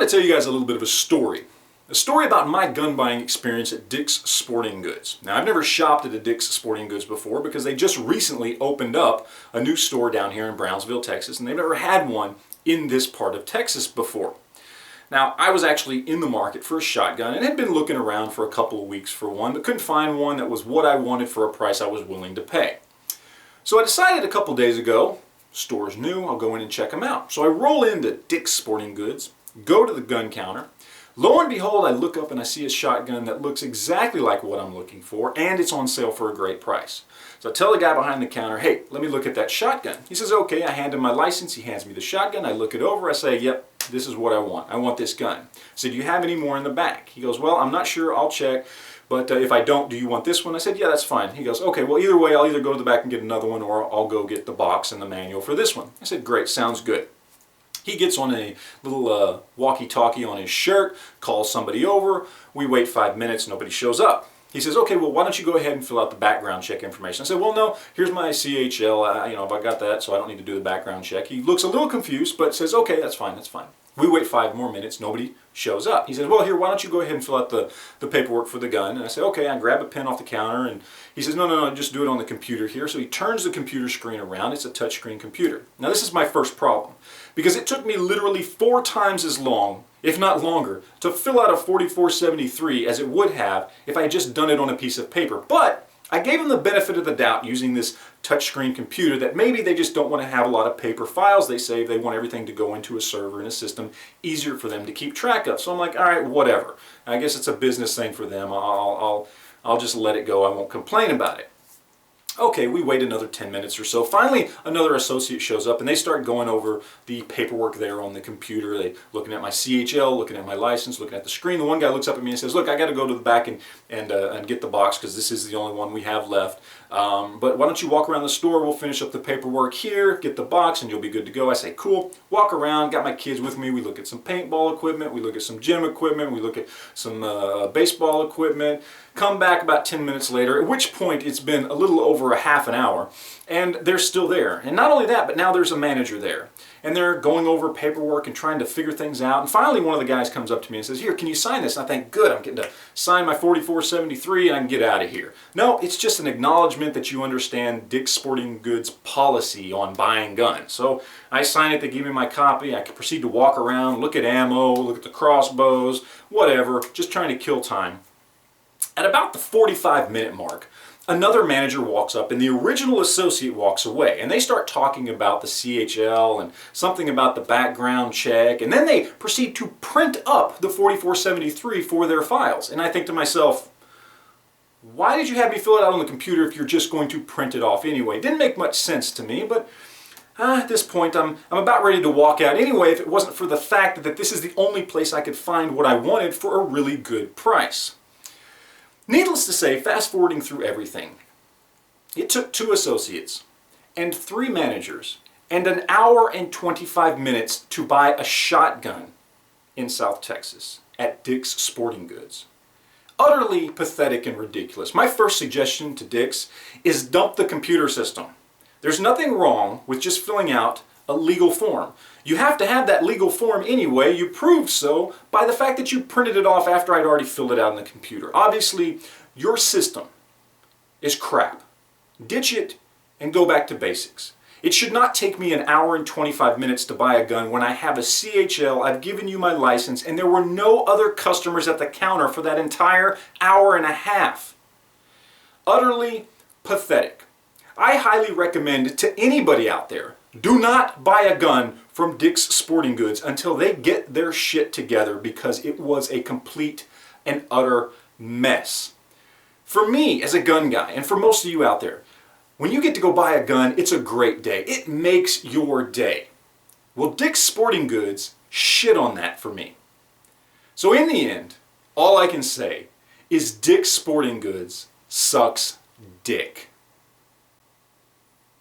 to tell you guys a little bit of a story. A story about my gun buying experience at Dick's Sporting Goods. Now, I've never shopped at a Dick's Sporting Goods before because they just recently opened up a new store down here in Brownsville, Texas, and they've never had one in this part of Texas before. Now, I was actually in the market for a shotgun and had been looking around for a couple of weeks for one, but couldn't find one that was what I wanted for a price I was willing to pay. So I decided a couple days ago, store's new, I'll go in and check them out. So I roll into Dick's Sporting Goods, go to the gun counter. Lo and behold, I look up and I see a shotgun that looks exactly like what I'm looking for, and it's on sale for a great price. So I tell the guy behind the counter, hey, let me look at that shotgun. He says, okay. I hand him my license, he hands me the shotgun, I look it over, I say, yep, this is what I want. I want this gun. I said, do you have any more in the back? He goes, well, I'm not sure, I'll check, but if I don't, do you want this one? I said, yeah, that's fine. He goes, okay, well, either way, I'll either go to the back and get another one, or I'll go get the box and the manual for this one. I said, great, sounds good. He gets on a little walkie-talkie on his shirt, calls somebody over. We wait 5 minutes, nobody shows up. He says, okay, well, why don't you go ahead and fill out the background check information. I said, well, no, here's my CHL. I got that, so I don't need to do the background check. He looks a little confused, but says, okay, that's fine, that's fine. We wait 5 more minutes, nobody shows up. He says, well, here, why don't you go ahead and fill out the paperwork for the gun? And I say, okay. I grab a pen off the counter, and he says, no, just do it on the computer here. So he turns the computer screen around. It's a touchscreen computer. Now, this is my first problem, because it took me literally 4 times as long, if not longer, to fill out a 4473 as it would have if I had just done it on a piece of paper. But I gave them the benefit of the doubt using this touchscreen computer that maybe they just don't want to have a lot of paper files they save. They want everything to go into a server in a system easier for them to keep track of. So I'm like, all right, whatever. I guess it's a business thing for them. I'll just let it go. I won't complain about it. Okay, we wait another 10 minutes or so. Finally, another associate shows up, and they start going over the paperwork there on the computer. They looking at my CHL, looking at my license, looking at the screen. The one guy looks up at me and says, look, I got to go to the back and get the box because this is the only one we have left. But why don't you walk around the store? We'll finish up the paperwork here, get the box, and you'll be good to go. I say, cool. Walk around, got my kids with me. We look at some paintball equipment. We look at some gym equipment. We look at some baseball equipment. Come back about 10 minutes later, at which point it's been a little over a half an hour, and they're still there. And not only that, but now there's a manager there. And they're going over paperwork and trying to figure things out. And finally, one of the guys comes up to me and says, here, can you sign this? And I think, good, I'm getting to sign my 4473 and I can get out of here. No, it's just an acknowledgement that you understand Dick's Sporting Goods policy on buying guns. So I sign it, they give me my copy, I can proceed to walk around, look at ammo, look at the crossbows, whatever, just trying to kill time. At about the 45-minute mark, another manager walks up and the original associate walks away, and they start talking about the CHL and something about the background check, and then they proceed to print up the 4473 for their files. And I think to myself, why did you have me fill it out on the computer if you're just going to print it off anyway? It didn't make much sense to me, but at this point I'm about ready to walk out anyway if it wasn't for the fact that this is the only place I could find what I wanted for a really good price. Needless to say, fast forwarding through everything, it took 2 associates and 3 managers and an hour and 25 minutes to buy a shotgun in South Texas at Dick's Sporting Goods. Utterly pathetic and ridiculous. My first suggestion to Dick's is dump the computer system. There's nothing wrong with just filling out a legal form. You have to have that legal form anyway. You proved so by the fact that you printed it off after I'd already filled it out on the computer. Obviously, your system is crap. Ditch it and go back to basics. It should not take me an hour and 25 minutes to buy a gun when I have a CHL, I've given you my license, and there were no other customers at the counter for that entire hour and a half. Utterly pathetic. I highly recommend to anybody out there, do not buy a gun from Dick's Sporting Goods until they get their shit together, because it was a complete and utter mess. For me, as a gun guy, and for most of you out there, when you get to go buy a gun, it's a great day. It makes your day. Well, Dick's Sporting Goods shit on that for me. So in the end, all I can say is Dick's Sporting Goods sucks dick.